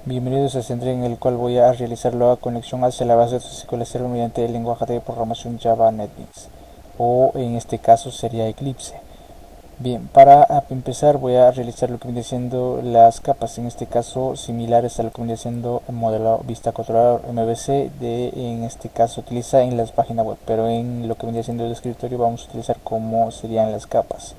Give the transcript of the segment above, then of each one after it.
Bienvenidos a Centre, en el cual voy a realizar la conexión hacia la base de datos SQL Server mediante el lenguaje de programación Java NetBeans, o en este caso sería Eclipse. Bien, para empezar voy a realizar lo que viene siendo las capas, en este caso similares a lo que viene siendo el modelo Vista Controlador MVC, en este caso utiliza en las páginas web, pero en lo que viene siendo el escritorio vamos a utilizar como serían las capas.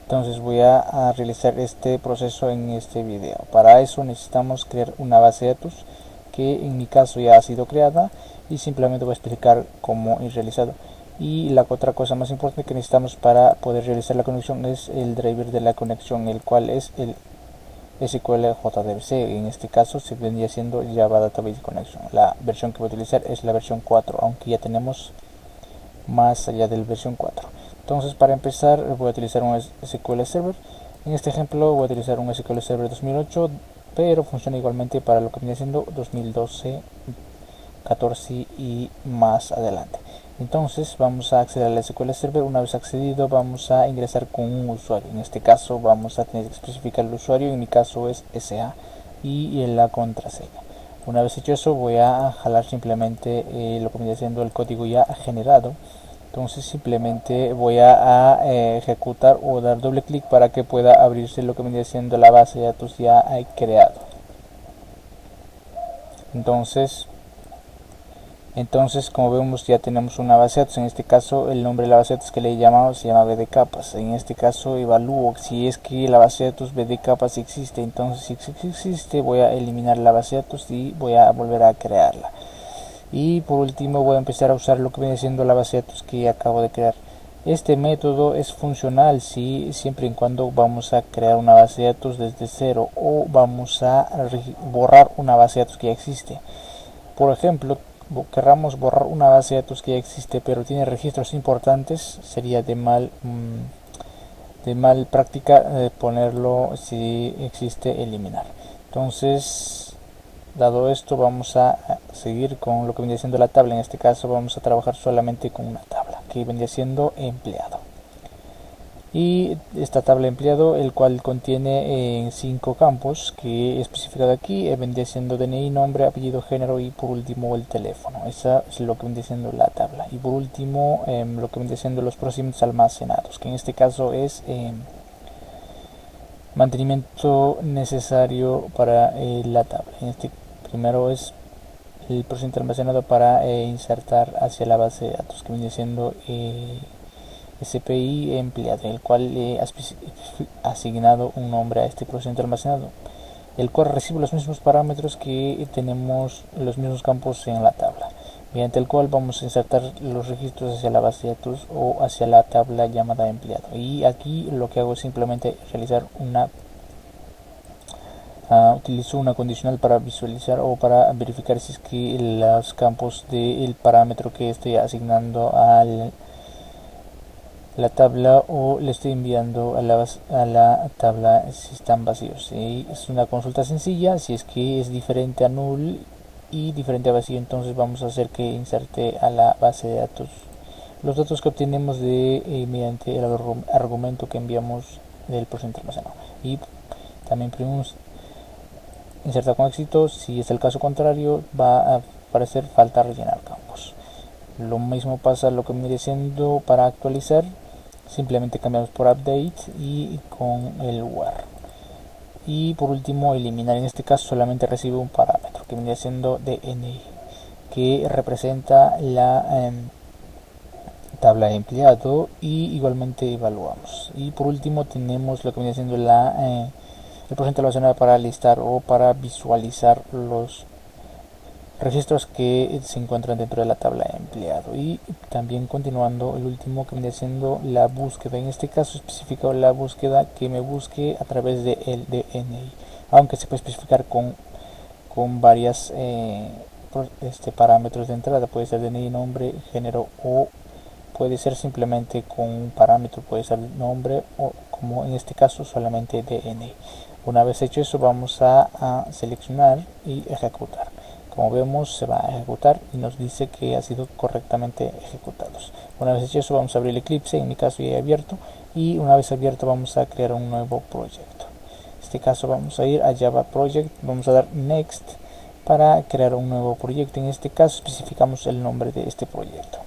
Entonces voy a realizar este proceso en este video. Para eso necesitamos crear una base de datos que en mi caso ya ha sido creada, y simplemente voy a explicar cómo es realizado. Y la otra cosa más importante que necesitamos para poder realizar la conexión es el driver de la conexión, el cual es el SQL JDBC. En este caso se vendría siendo Java Database Connection. La versión que voy a utilizar es la versión 4, aunque ya tenemos más allá de la versión 4. Entonces, para empezar voy a utilizar un SQL Server. En este ejemplo voy a utilizar un SQL Server 2008, pero funciona igualmente para lo que viene siendo 2012, 14 y más adelante. Entonces vamos a acceder al SQL Server. Una vez accedido vamos a ingresar con un usuario. En este caso vamos a tener que especificar el usuario, en mi caso es SA, y la contraseña. Una vez hecho eso voy a jalar simplemente lo que viene siendo el código ya generado. Entonces simplemente voy a ejecutar o dar doble clic para que pueda abrirse lo que viene siendo la base de datos ya creado. Entonces, como vemos, ya tenemos una base de datos. En este caso el nombre de la base de datos que le he llamado se llama BD capas. En este caso evalúo si es que la base de datos BD capas existe. Entonces, si existe, voy a eliminar la base de datos y voy a volver a crearla. Y por último voy a empezar a usar lo que viene siendo la base de datos que acabo de crear. Este método es funcional siempre y cuando vamos a crear una base de datos desde cero o vamos a borrar una base de datos que ya existe. Por ejemplo, querramos borrar una base de datos que ya existe pero tiene registros importantes, sería de mal práctica ponerlo. Si existe, eliminar. Entonces, dado esto, vamos a seguir con lo que vendría siendo la tabla. En este caso vamos a trabajar solamente con una tabla que vendría siendo empleado, y esta tabla de empleado, el cual contiene 5 campos que he especificado aquí. Vendría siendo DNI, nombre, apellido, género y por último el teléfono. Esa es lo que vendría siendo la tabla. Y por último lo que vendría siendo los procedimientos almacenados, que en este caso es mantenimiento necesario para la tabla. En este primero es el procedimiento almacenado para insertar hacia la base de datos, que viene siendo SPI empleado, el cual ha asignado un nombre a este procedimiento almacenado, el cual recibe los mismos parámetros que tenemos los mismos campos en la tabla, mediante el cual vamos a insertar los registros hacia la base de datos o hacia la tabla llamada empleado. Y aquí lo que hago es simplemente realizar utilizo una condicional para visualizar o para verificar si es que los campos del parámetro que estoy asignando al la tabla o le estoy enviando a la tabla si están vacíos. Y es una consulta sencilla. Si es que es diferente a null y diferente a vacío, entonces vamos a hacer que inserte a la base de datos los datos que obtenemos mediante el argumento que enviamos del porcentaje almacenado. Y también pedimos insertar con éxito. Si es el caso contrario, va a aparecer falta rellenar campos. Lo mismo pasa lo que viene siendo para actualizar. Simplemente cambiamos por update y con el where. Y por último, eliminar. En este caso solamente recibe un parámetro que viene siendo DNI, que representa la tabla de empleado, y igualmente evaluamos. Y por último tenemos lo que viene siendo el porcentaje relacionado para listar o para visualizar los registros que se encuentran dentro de la tabla de empleado. Y también continuando, el último que viene siendo la búsqueda. En este caso especifico la búsqueda que me busque a través de el DNI, aunque se puede especificar con varias parámetros de entrada. Puede ser DNI, nombre, género, o puede ser simplemente con un parámetro, puede ser nombre, o como en este caso solamente DNI. Una vez hecho eso, vamos a seleccionar y ejecutar. Como vemos, se va a ejecutar y nos dice que ha sido correctamente ejecutados. Una vez hecho eso, vamos a abrir el Eclipse. En mi caso ya he abierto, y una vez abierto vamos a crear un nuevo proyecto. este caso vamos a ir a Java Project, vamos a dar Next para crear un nuevo proyecto. En este caso especificamos el nombre de este proyecto.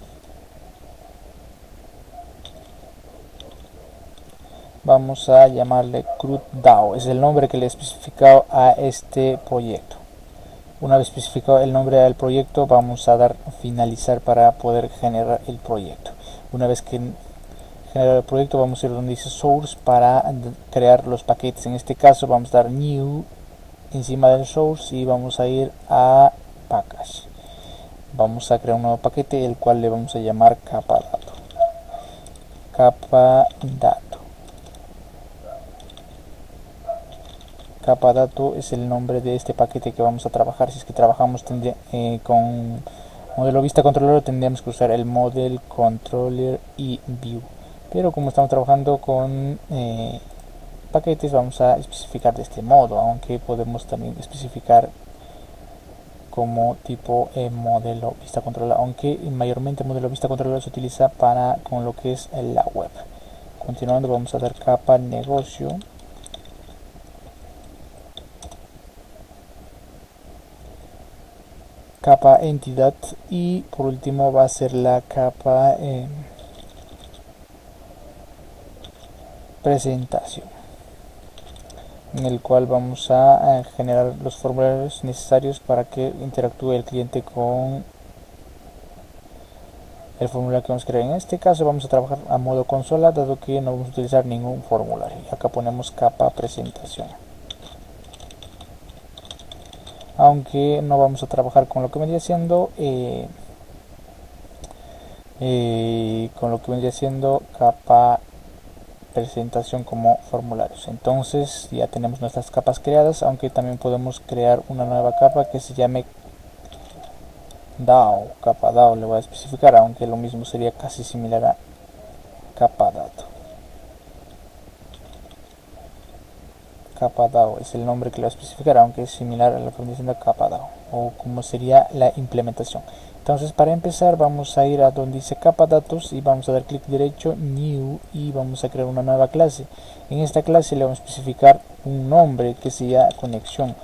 Vamos a llamarle CRUD-DAO, es el nombre que le he especificado a este proyecto. Una vez especificado el nombre del proyecto, vamos a dar finalizar para poder generar el proyecto. Una vez que generar el proyecto, vamos a ir donde dice source para crear los paquetes. En este caso vamos a dar new encima del source y vamos a ir a package. Vamos a crear un nuevo paquete, el cual le vamos a llamar capa dato. Capa dato es el nombre de este paquete que vamos a trabajar. Si es que trabajamos con modelo vista controller, tendríamos que usar el model controller y view, pero como estamos trabajando con paquetes, vamos a especificar de este modo, aunque podemos también especificar como tipo modelo vista controller, aunque mayormente modelo vista controller se utiliza para con lo que es la web. Continuando, vamos a dar capa negocio, capa entidad y por último va a ser la capa presentación, en el cual vamos a generar los formularios necesarios para que interactúe el cliente con el formulario que vamos a crear. En este caso vamos a trabajar a modo consola, dado que no vamos a utilizar ningún formulario. Acá ponemos capa presentación, aunque no vamos a trabajar con lo que vendría siendo capa presentación como formularios. Entonces ya tenemos nuestras capas creadas, aunque también podemos crear una nueva capa que se llame DAO, capa DAO le voy a especificar, aunque lo mismo sería casi similar a capa dato. Capa DAO es el nombre que le voy a especificar, aunque es similar a la definición de capa DAO, o como sería la implementación. Entonces para empezar vamos a ir a donde dice capa datos y vamos a dar clic derecho, new, y vamos a crear una nueva clase. En esta clase le vamos a especificar un nombre que sea conexión.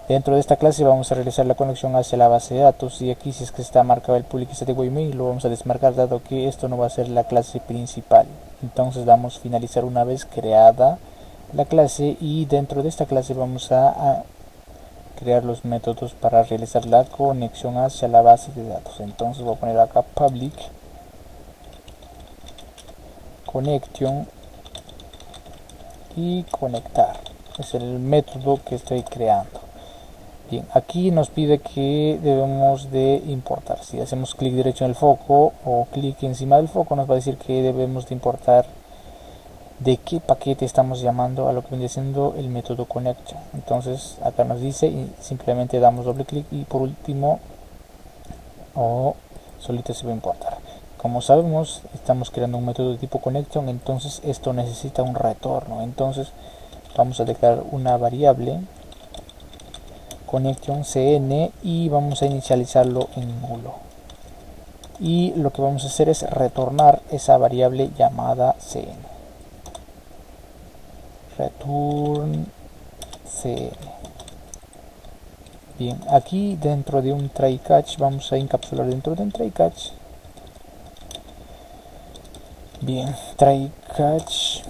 Dentro de esta clase vamos a realizar la conexión hacia la base de datos, y aquí si es que está marcado el public static void main lo vamos a desmarcar, dado que esto no va a ser la clase principal. Entonces damos finalizar una vez creada la clase, y dentro de esta clase vamos a crear los métodos para realizar la conexión hacia la base de datos. Entonces voy a poner acá public connection y conectar, es el método que estoy creando. Bien, aquí nos pide que debemos de importar. Si hacemos clic derecho en el foco o clic encima del foco, nos va a decir que debemos de importar de qué paquete estamos llamando a lo que viene siendo el método connection. Entonces acá nos dice y simplemente damos doble clic y por último solito se va a importar. Como sabemos, estamos creando un método de tipo connection, entonces esto necesita un retorno. Entonces vamos a declarar una variable connection cn y vamos a inicializarlo en nulo, y lo que vamos a hacer es retornar esa variable llamada cn. Return cn. Bien, aquí dentro de un try catch vamos a encapsular dentro de un try catch. Bien, try catch.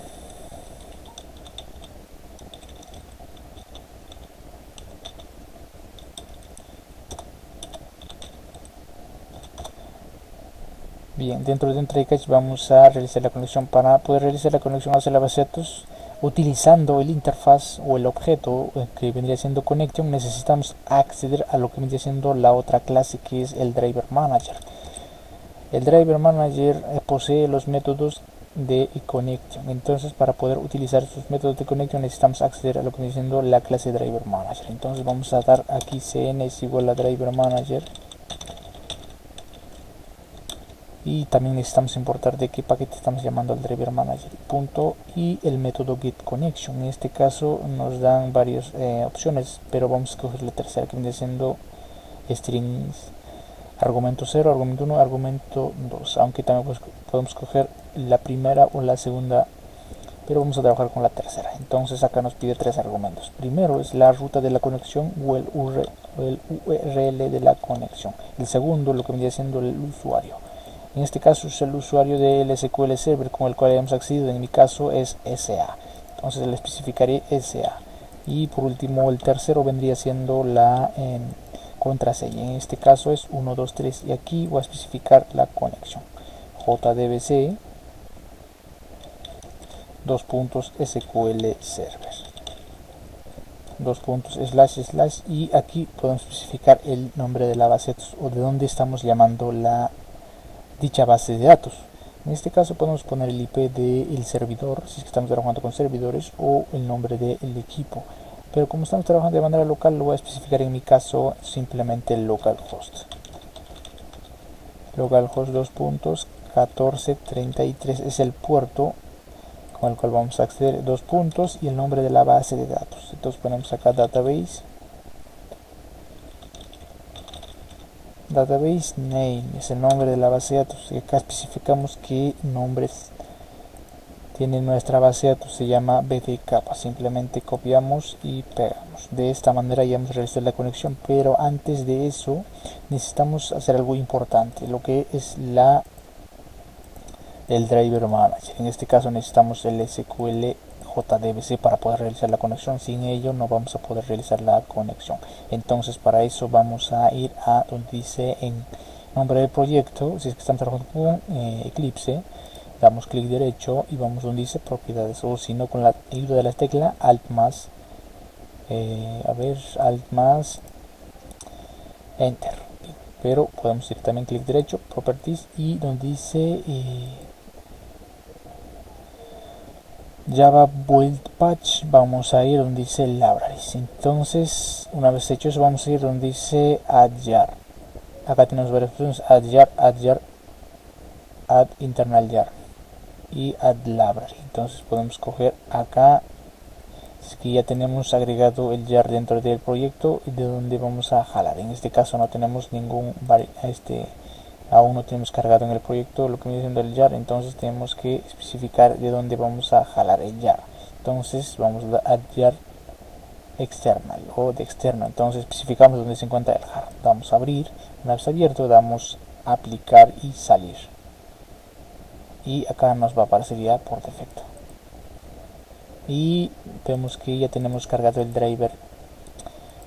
Bien, dentro de un try catch vamos a realizar la conexión. Para poder realizar la conexión hacia la base de datos utilizando el interfaz o el objeto que vendría siendo connection, necesitamos acceder a lo que vendría siendo la otra clase, que es el driver manager. El driver manager posee los métodos de connection. Entonces para poder utilizar estos métodos de connection necesitamos acceder a lo que viene siendo la clase driver manager. Entonces vamos a dar aquí cn es igual a driver manager, y también necesitamos importar de qué paquete estamos llamando al driver manager, punto, y el método getConnection. En este caso nos dan varias opciones, pero vamos a escoger la tercera, que viene siendo strings, argumento 0, argumento 1, argumento 2, aunque también podemos escoger la primera o la segunda pero vamos a trabajar con la tercera. Entonces acá nos pide tres argumentos. Primero es la ruta de la conexión o el URL de la conexión. El segundo lo que vendría siendo el usuario. En este caso es el usuario del SQL Server con el cual hemos accedido. En mi caso es SA. Entonces le especificaré SA. Y por último el tercero vendría siendo la contraseña. En este caso es 123 y aquí voy a especificar la conexión. JDBC SQL Server / y aquí podemos especificar el nombre de la base de datos o de dónde estamos llamando dicha base de datos. En este caso podemos poner el IP del servidor si es que estamos trabajando con servidores o el nombre del equipo, pero como estamos trabajando de manera local lo voy a especificar en mi caso simplemente localhost 2.1433 es el puerto con el cual vamos a acceder, y el nombre de la base de datos. Entonces ponemos acá database name es el nombre de la base de datos y acá especificamos qué nombres tiene nuestra base de datos. Se llama BDK. Simplemente copiamos y pegamos. De esta manera ya hemos realizado la conexión, pero antes de eso necesitamos hacer algo importante, lo que es el driver manager. En este caso necesitamos el SQL JDBC para poder realizar la conexión. Sin ello no vamos a poder realizar la conexión. Entonces para eso vamos a ir a donde dice en nombre del proyecto, si es que estamos trabajando con Eclipse, damos clic derecho y vamos donde dice propiedades, o si no con la ayuda de la tecla alt más enter, pero podemos ir también clic derecho, properties, y donde dice Java Build Patch vamos a ir donde dice Libraries. Entonces una vez hecho eso vamos a ir donde dice Add Jar. Acá tenemos varias opciones: Add Jar, Add Internal Jar y Add Library. Entonces podemos coger acá que ya tenemos agregado el jar dentro del proyecto y de donde vamos a jalar. En este caso no tenemos ningún aún no tenemos cargado en el proyecto lo que viene siendo el jar, entonces tenemos que especificar de dónde vamos a jalar el jar. Entonces vamos a jar external o de externo, entonces especificamos dónde se encuentra el jar, damos a abrir, una vez abierto damos a aplicar y salir, y acá nos va a aparecer ya por defecto y vemos que ya tenemos cargado el driver,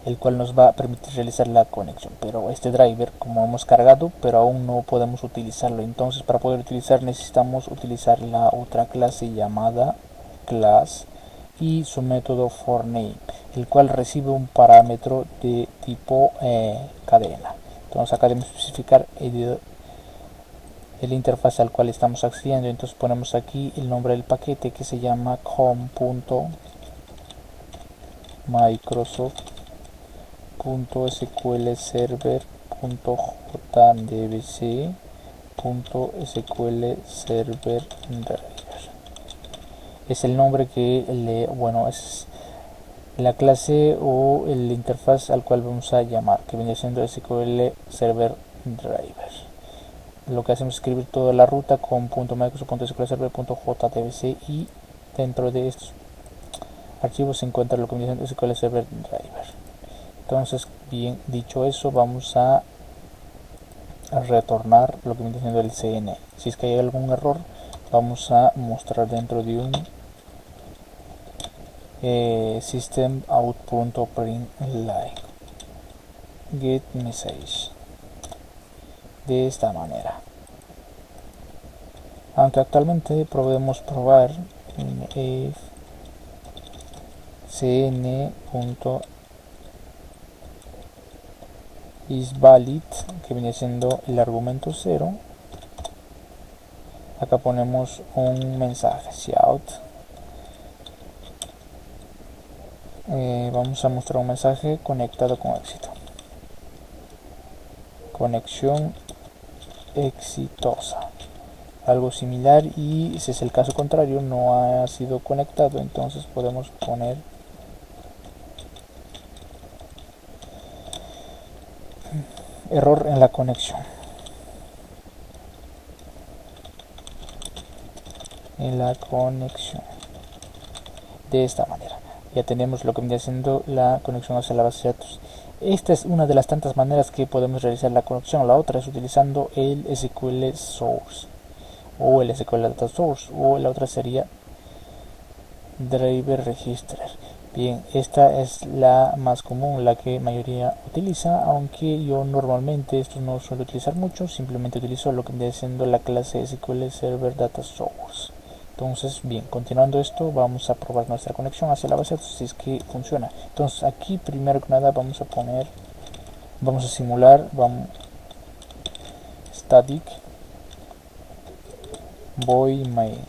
el cual nos va a permitir realizar la conexión. Pero este driver, como hemos cargado, pero aún no podemos utilizarlo, entonces para poder utilizar necesitamos utilizar la otra clase llamada class y su método forName, el cual recibe un parámetro de tipo cadena. Entonces acá debemos especificar el interfaz al cual estamos accediendo. Entonces ponemos aquí el nombre del paquete que se llama com.microsoft.sqlserver.jdbc.sqlserver es el nombre que es la clase o el interfaz al cual vamos a llamar, que viene siendo SQL Server Driver. Lo que hacemos es escribir toda la ruta con .microsoft.sqlserver.jdbc y dentro de estos archivos se encuentra lo que viene siendo SQL Server Driver. Entonces, bien dicho eso, vamos a retornar lo que viene siendo el CN. Si es que hay algún error, vamos a mostrar dentro de un system out.println get message de esta manera. Aunque actualmente podemos probar cn.isValid, que viene siendo el argumento 0. Acá ponemos un mensaje shout. Vamos a mostrar un mensaje conectado con éxito, conexión exitosa, algo similar. Y si es el caso contrario, no ha sido conectado, entonces podemos poner error en la conexión. de esta manera. Ya tenemos lo que viene siendo la conexión hacia la base de datos. Esta es una de las tantas maneras que podemos realizar la conexión. La otra es utilizando el SQL Source o el SQL Data Source, o la otra sería Driver Registrar. Bien, esta es la más común, la que mayoría utiliza, aunque yo normalmente esto no suelo utilizar mucho, simplemente utilizo lo que viene siendo la clase SQL Server Data Source. Entonces, bien, continuando esto, vamos a probar nuestra conexión hacia la base de datos si es que funciona. Entonces, aquí primero que nada vamos a simular, static void main.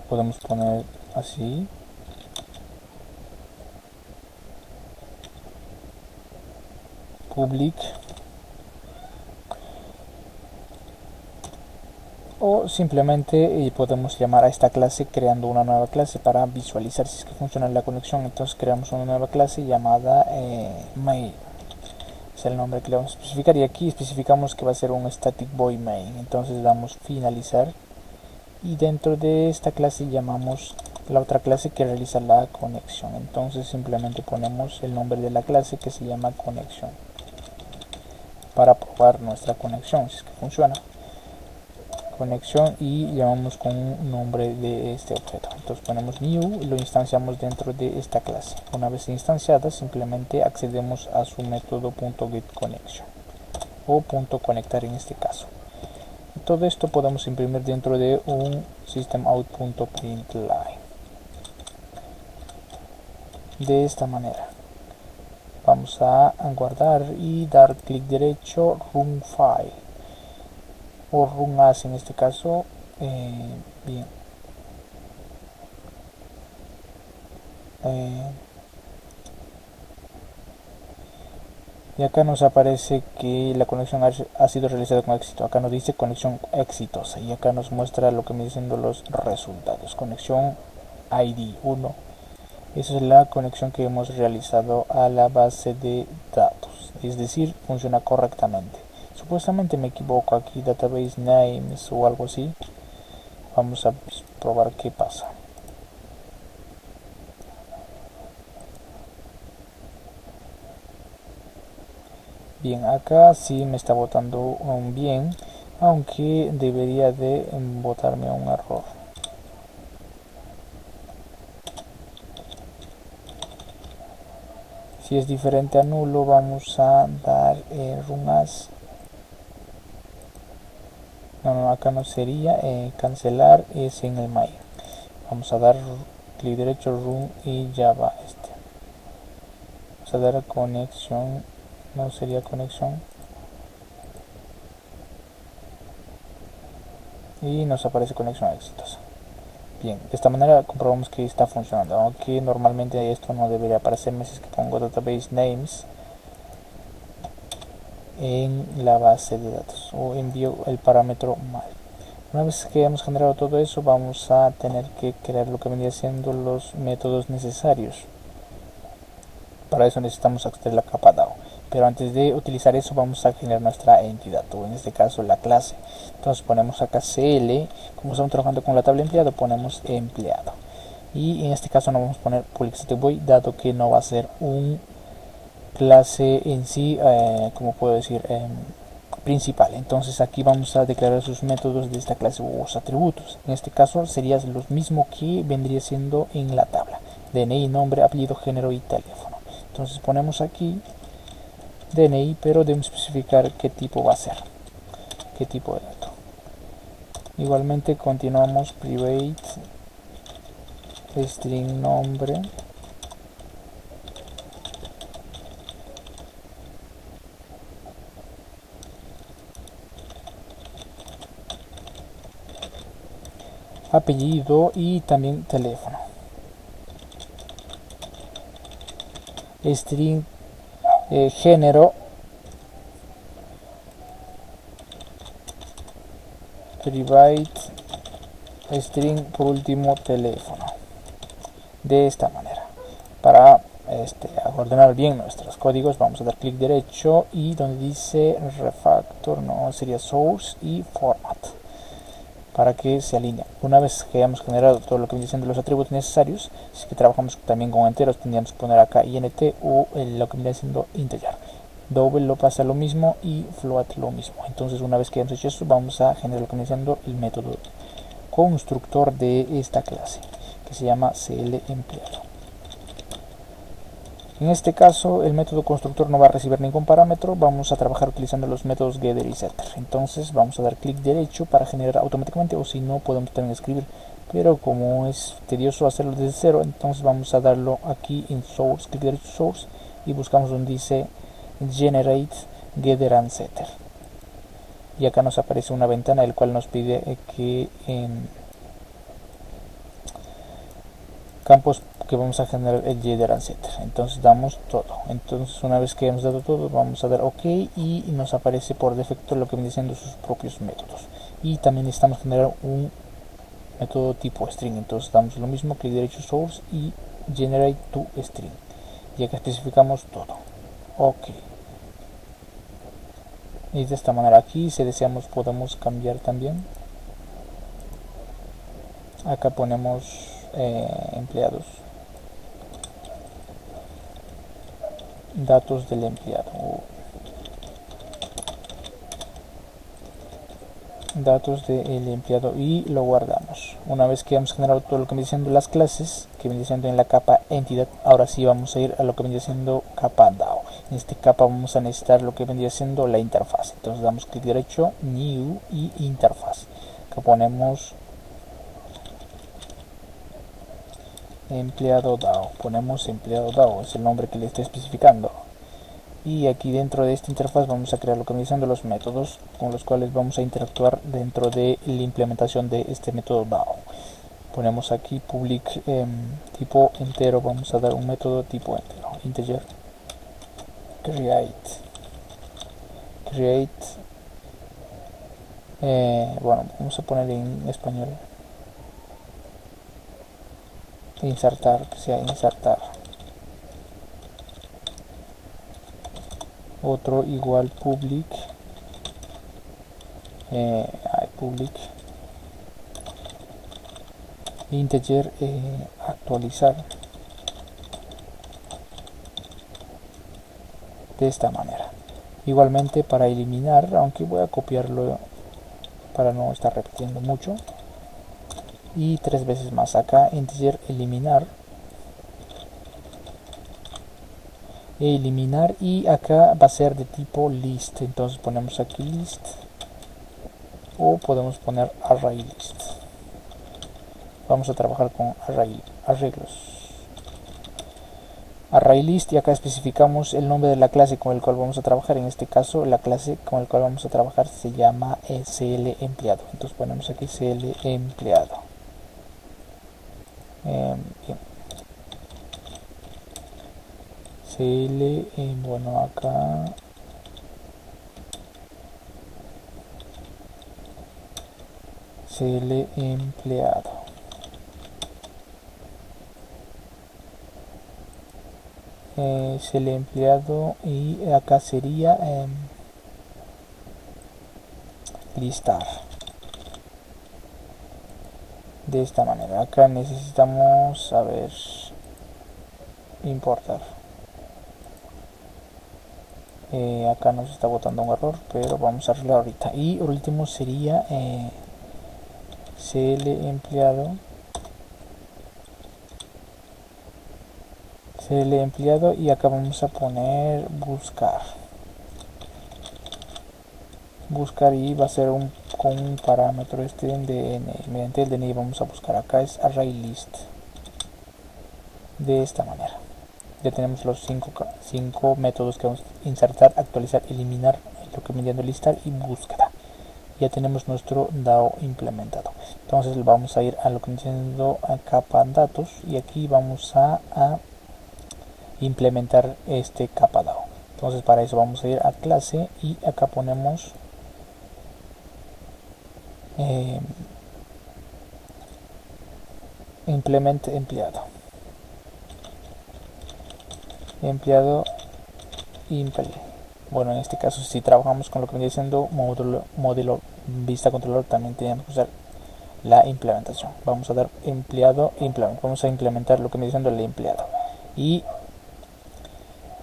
Podemos poner así, public, o simplemente podemos llamar a esta clase creando una nueva clase para visualizar si es que funciona la conexión. Entonces creamos una nueva clase llamada main, es el nombre que le vamos a especificar, y aquí especificamos que va a ser un static void main. Entonces damos finalizar y dentro de esta clase llamamos la otra clase que realiza la conexión. Entonces simplemente ponemos el nombre de la clase que se llama conexión para probar nuestra conexión si es que funciona. Conexión, y llamamos con un nombre de este objeto. Entonces ponemos new y lo instanciamos dentro de esta clase. Una vez instanciada, simplemente accedemos a su método .getConnection o .conectar en este caso. Todo esto podemos imprimir dentro de un systemout.println de esta manera. Vamos a guardar y dar clic derecho, run file o run as en este caso. Bien, y acá nos aparece que la conexión ha sido realizada con éxito. Acá nos dice conexión exitosa y acá nos muestra lo que me dicen los resultados. Conexión ID 1. Esa es la conexión que hemos realizado a la base de datos, es decir, funciona correctamente. Supuestamente me equivoco aquí, database names o algo así. Vamos a probar qué pasa. Bien, acá sí me está botando un bien, aunque debería de botarme un error. Si es diferente a nulo, vamos a dar run as. No, acá no sería, cancelar es en el main. Vamos a dar clic derecho, run, y ya va este. Vamos a dar conexión, no sería conexión, y nos aparece conexión exitosa. Bien, de esta manera comprobamos que está funcionando, aunque normalmente esto no debería aparecerme si es que pongo database names en la base de datos o envío el parámetro mal. Una vez que hemos generado todo eso, vamos a tener que crear lo que vendría siendo los métodos necesarios. Para eso necesitamos acceder a la capa DAO, pero antes de utilizar eso vamos a generar nuestra entidad, o en este caso la clase. Entonces ponemos acá CL, como estamos trabajando con la tabla empleado, ponemos empleado, y en este caso no vamos a poner public static void, dado que no va a ser un clase en sí, como puedo decir, principal. Entonces aquí vamos a declarar sus métodos de esta clase o los atributos. En este caso sería lo mismo que vendría siendo en la tabla: DNI, nombre, apellido, género y teléfono. Entonces ponemos aquí DNI, pero debemos especificar qué tipo va a ser, qué tipo de dato. Igualmente continuamos private string nombre, apellido y también teléfono. String género, private string, por último teléfono. De esta manera, para ordenar bien nuestros códigos, vamos a dar clic derecho y donde dice refactor, no, sería source y format. para que se alineen. Una vez que hayamos generado todo lo que viene siendo los atributos necesarios, si que trabajamos también con enteros, tendríamos que poner acá int o lo que viene siendo integer. Double lo pasa lo mismo y float lo mismo. Entonces una vez que hayamos hecho eso, vamos a generar lo que viene siendo el método constructor de esta clase, que se llama clEmpleado. En este caso el método constructor no va a recibir ningún parámetro, vamos a trabajar utilizando los métodos getter y setter. Entonces vamos a dar clic derecho para generar automáticamente, o si no podemos también escribir, pero como es tedioso hacerlo desde cero, entonces vamos a darlo aquí en source, clic derecho source, y buscamos donde dice generate getter and setter, y acá nos aparece una ventana el cual nos pide que en campos que vamos a generar el getter and setter. Entonces damos todo. Entonces una vez que hemos dado todo, vamos a dar ok y nos aparece por defecto lo que viene siendo sus propios métodos. Y también necesitamos generar un método tipo string. Entonces damos lo mismo, clic derecho source y generate to string. Y acá especificamos todo. Ok. Y de esta manera aquí, si deseamos, podemos cambiar también. Acá ponemos empleados, datos del empleado, datos del empleado, y lo guardamos. Una vez que hemos generado todo lo que viene siendo las clases, que viene siendo en la capa entidad, ahora sí vamos a ir a lo que viene siendo capa DAO. En este capa vamos a necesitar lo que vendría siendo la interfaz. Entonces damos clic derecho, new y interfaz. Acá ponemos empleado DAO, ponemos empleado DAO, es el nombre que le estoy especificando. Y aquí dentro de esta interfaz vamos a crear lo que vienen siendo los métodos con los cuales vamos a interactuar dentro de la implementación de este método DAO. Ponemos aquí public tipo entero, vamos a dar un método tipo entero, integer create bueno, vamos a poner en español insertar, que sea insertar. Otro igual public public integer actualizar, de esta manera. Igualmente para eliminar, aunque voy a copiarlo para no estar repitiendo mucho, y 3 veces más acá, integer eliminar, y acá va a ser de tipo list. Entonces ponemos aquí list, o podemos poner array list. Vamos a trabajar con array list, y acá especificamos el nombre de la clase con el cual vamos a trabajar. En este caso la clase con el cual vamos a trabajar se llama clEmpleado. Entonces ponemos aquí clEmpleado. Bien. Bueno, acá clEmpleado. clEmpleado, y acá sería listar, de esta manera. Acá necesitamos, a ver, importar. Acá nos está botando un error, pero vamos a arreglar ahorita. Y el último sería clEmpleado, y acá vamos a poner buscar, y va a ser con un parámetro DNI. Mediante el DNI vamos a buscar. Acá es array list, de esta manera. Ya tenemos los 5 métodos que vamos a insertar, actualizar, eliminar, lo que viene listar y búsqueda. Ya tenemos nuestro DAO implementado. Entonces vamos a ir a lo que viene siendo a capa datos, y aquí vamos a implementar este capa DAO. Entonces para eso vamos a ir a clase, y acá ponemos implement empleado imple. Bueno, en este caso si trabajamos con lo que viene siendo modelo vista controlador, también tenemos que usar la implementación. Vamos a dar empleado implement, vamos a implementar lo que me diciendo el empleado. Y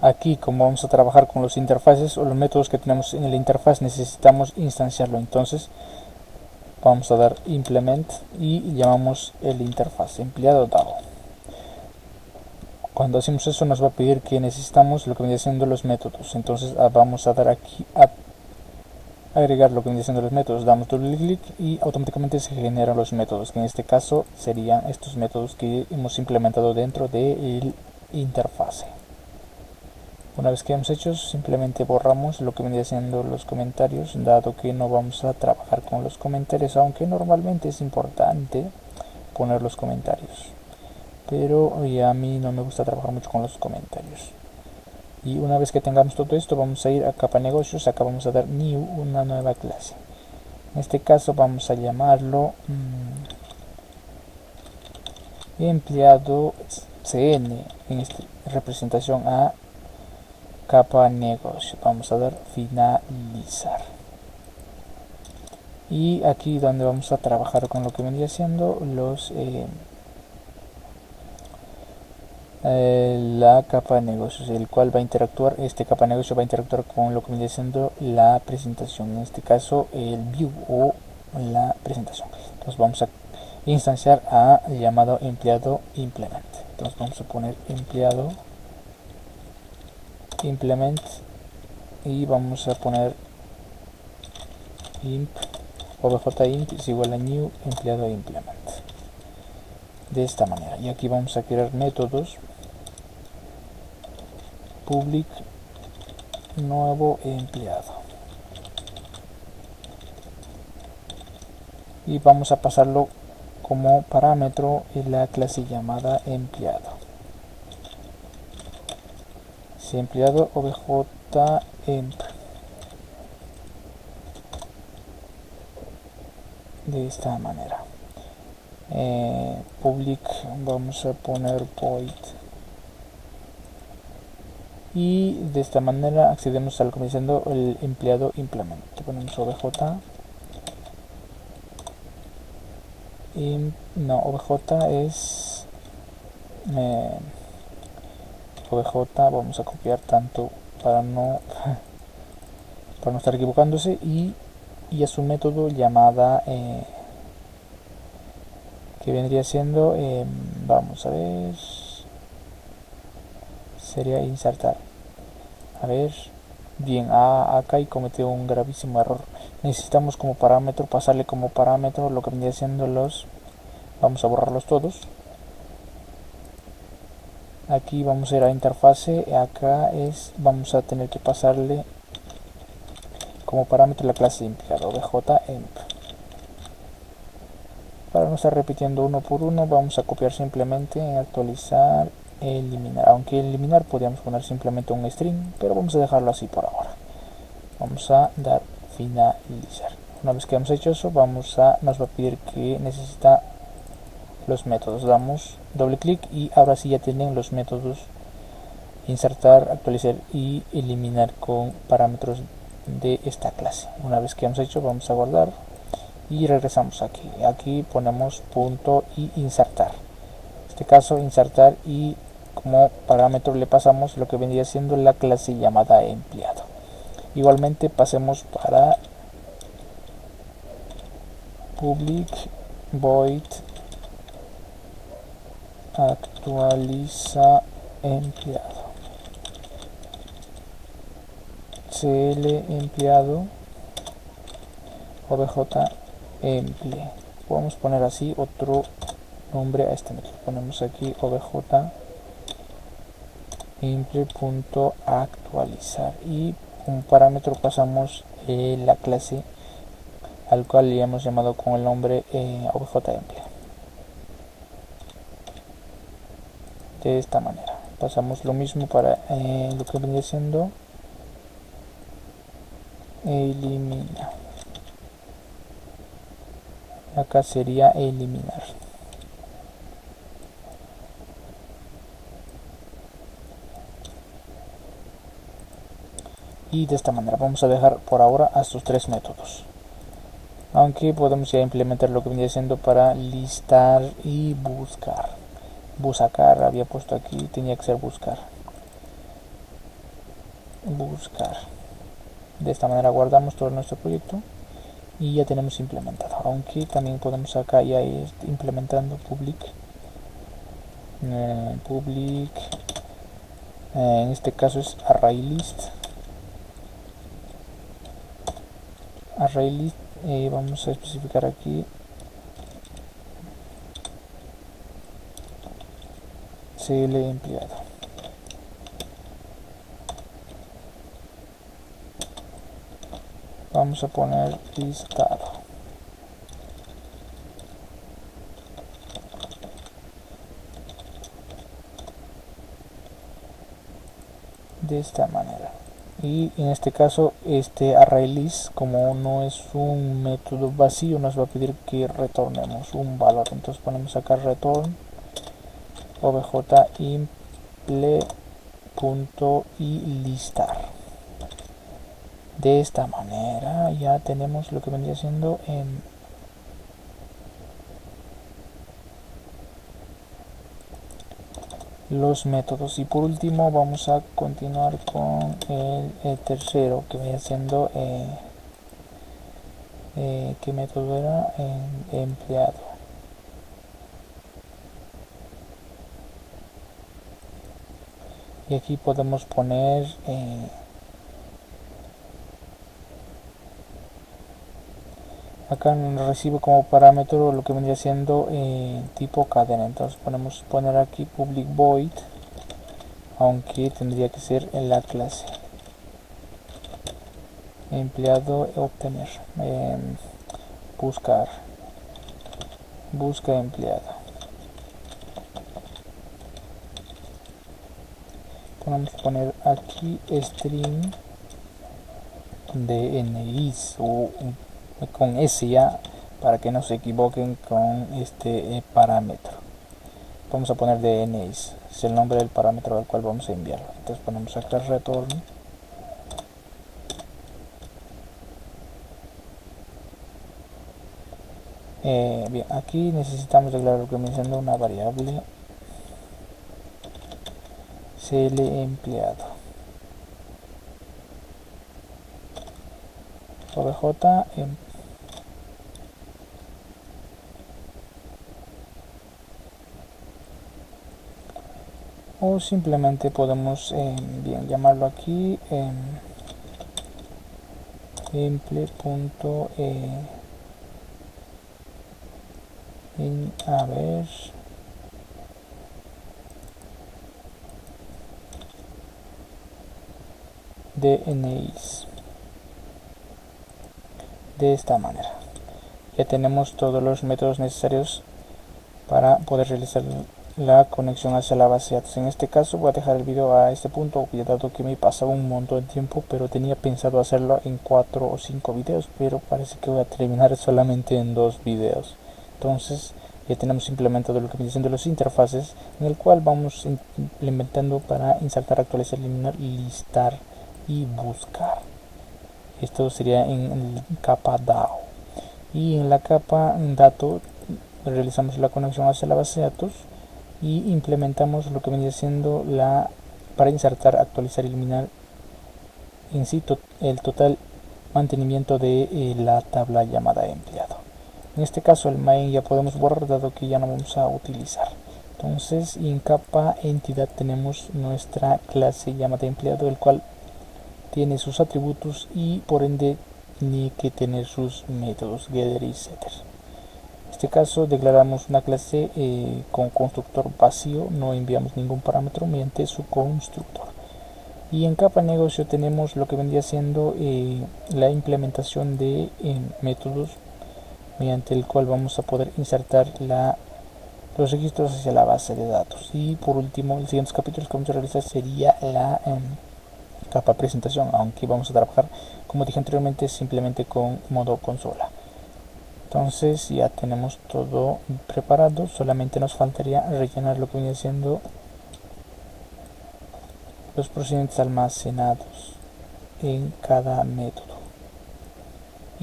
aquí, como vamos a trabajar con los interfaces o los métodos que tenemos en la interfaz, necesitamos instanciarlo. Entonces vamos a dar implement y llamamos el interfaz empleado DAO. Cuando hacemos eso nos va a pedir que necesitamos lo que viene siendo los métodos. Entonces vamos a dar aquí a agregar lo que viene siendo los métodos, damos doble clic y automáticamente se generan los métodos, que en este caso serían estos métodos que hemos implementado dentro del interfase. Una vez que hemos hecho, simplemente borramos lo que viene siendo los comentarios, dado que no vamos a trabajar con los comentarios, aunque normalmente es importante poner los comentarios, pero a mí no me gusta trabajar mucho con los comentarios. Y una vez que tengamos todo esto, vamos a ir a capa negocios. Acá vamos a dar new, una nueva clase. En este caso vamos a llamarlo empleado CN, en esta representación a capa negocio. Vamos a dar finalizar. Y aquí donde vamos a trabajar con lo que vendría siendo los la capa de negocios, el cual va a interactuar, este capa de negocio va a interactuar con lo que viene siendo la presentación, en este caso el view o la presentación. Entonces vamos a instanciar a llamado empleado implement. Entonces vamos a poner empleado implement y vamos a poner imp obj imp es igual a new empleado implement, de esta manera. Y aquí vamos a crear métodos public nuevo empleado y vamos a pasarlo como parámetro en la clase llamada empleado. Si empleado obj emp, de esta manera. Public vamos a poner void y de esta manera accedemos al que diciendo el empleado implement. Ponemos obj no, obj es obj, vamos a copiar tanto para no estar equivocándose, y a su método llamada que vendría siendo vamos a ver, sería insertar. A ver, bien, acá y cometió un gravísimo error. Necesitamos como parámetro, pasarle como parámetro lo que vendría siendo los, vamos a borrarlos todos. Aquí vamos a ir a interfase, acá vamos a tener que pasarle como parámetro la clase empleado, obj-emp. Para no estar repitiendo uno por uno, vamos a copiar simplemente en actualizar, eliminar. Aunque eliminar podríamos poner simplemente un string, pero vamos a dejarlo así por ahora. Vamos a dar finalizar. Una vez que hemos hecho eso, nos va a pedir que necesita los métodos. Damos doble clic y ahora sí ya tienen los métodos insertar, actualizar y eliminar con parámetros de esta clase. Una vez que hemos hecho, vamos a guardar y regresamos aquí ponemos punto y insertar, en este caso insertar, y como parámetro le pasamos lo que vendría siendo la clase llamada empleado. Igualmente pasemos para public void actualiza empleado, cl empleado obj emple. Podemos poner así otro nombre a este método. Ponemos aquí obj emple.actualizar y como parámetro pasamos la clase al cual le hemos llamado con el nombre obj emple. De esta manera pasamos lo mismo para lo que viene siendo elimina. Acá sería eliminar. Y de esta manera vamos a dejar por ahora a estos tres métodos. aunque podemos ya implementar lo que viene siendo para listar y buscar había puesto aquí, tenía que ser buscar. De esta manera guardamos todo nuestro proyecto y ya tenemos implementado, aunque también podemos acá ya ir implementando public en este caso es array list. Vamos a especificar aquí cl empleado. Vamos a poner listado. De esta manera. Y en este caso este ArrayList, como no es un método vacío, nos va a pedir que retornemos un valor. Entonces ponemos acá return obj.imple.ilistar. De esta manera ya tenemos lo que vendría siendo en los métodos. Y por último vamos a continuar con el tercero, que viene siendo ¿qué método era? Empleado. Y aquí podemos poner acá en el recibo como parámetro lo que vendría siendo tipo cadena. Entonces podemos poner aquí public void, aunque tendría que ser en la clase empleado obtener, busca empleado. Podemos poner aquí string de NIs o con S ya, para que no se equivoquen con este parámetro. Vamos a poner de NIs, es el nombre del parámetro al cual vamos a enviarlo. Entonces ponemos acá return bien, aquí necesitamos declarar lo que viene siendo una variable cl empleado obj o simplemente podemos bien llamarlo aquí emple.in a ver DNIs. De esta manera ya tenemos todos los métodos necesarios para poder realizar la conexión hacia la base de datos. En este caso voy a dejar el video a este punto, dado que me pasaba un montón de tiempo, pero tenía pensado hacerlo en 4 o 5 videos, pero parece que voy a terminar solamente en 2 videos. Entonces ya tenemos implementado lo que viene siendo los interfaces, en el cual vamos implementando para insertar, actualizar, eliminar, listar y buscar. Esto sería en capa DAO. Y en la capa dato realizamos la conexión hacia la base de datos y implementamos lo que vendría siendo para insertar, actualizar, eliminar en sí el total mantenimiento de la tabla llamada empleado. En este caso el main ya podemos borrar, dado que ya no vamos a utilizar. Entonces, en capa entidad tenemos nuestra clase llamada empleado, el cual tiene sus atributos y por ende tiene que tener sus métodos getter y setter. En este caso declaramos una clase con constructor vacío, no enviamos ningún parámetro mediante su constructor. Y en capa negocio tenemos lo que vendría siendo la implementación de métodos, mediante el cual vamos a poder insertar los registros hacia la base de datos. Y por último, el siguiente capítulo que vamos a realizar sería la capa presentación, aunque vamos a trabajar, como dije anteriormente, simplemente con modo consola. Entonces ya tenemos todo preparado, solamente nos faltaría rellenar lo que viene siendo los procedimientos almacenados en cada método.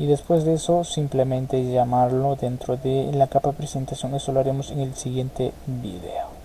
y después de eso simplemente llamarlo dentro de la capa presentación. Eso lo haremos en el siguiente video.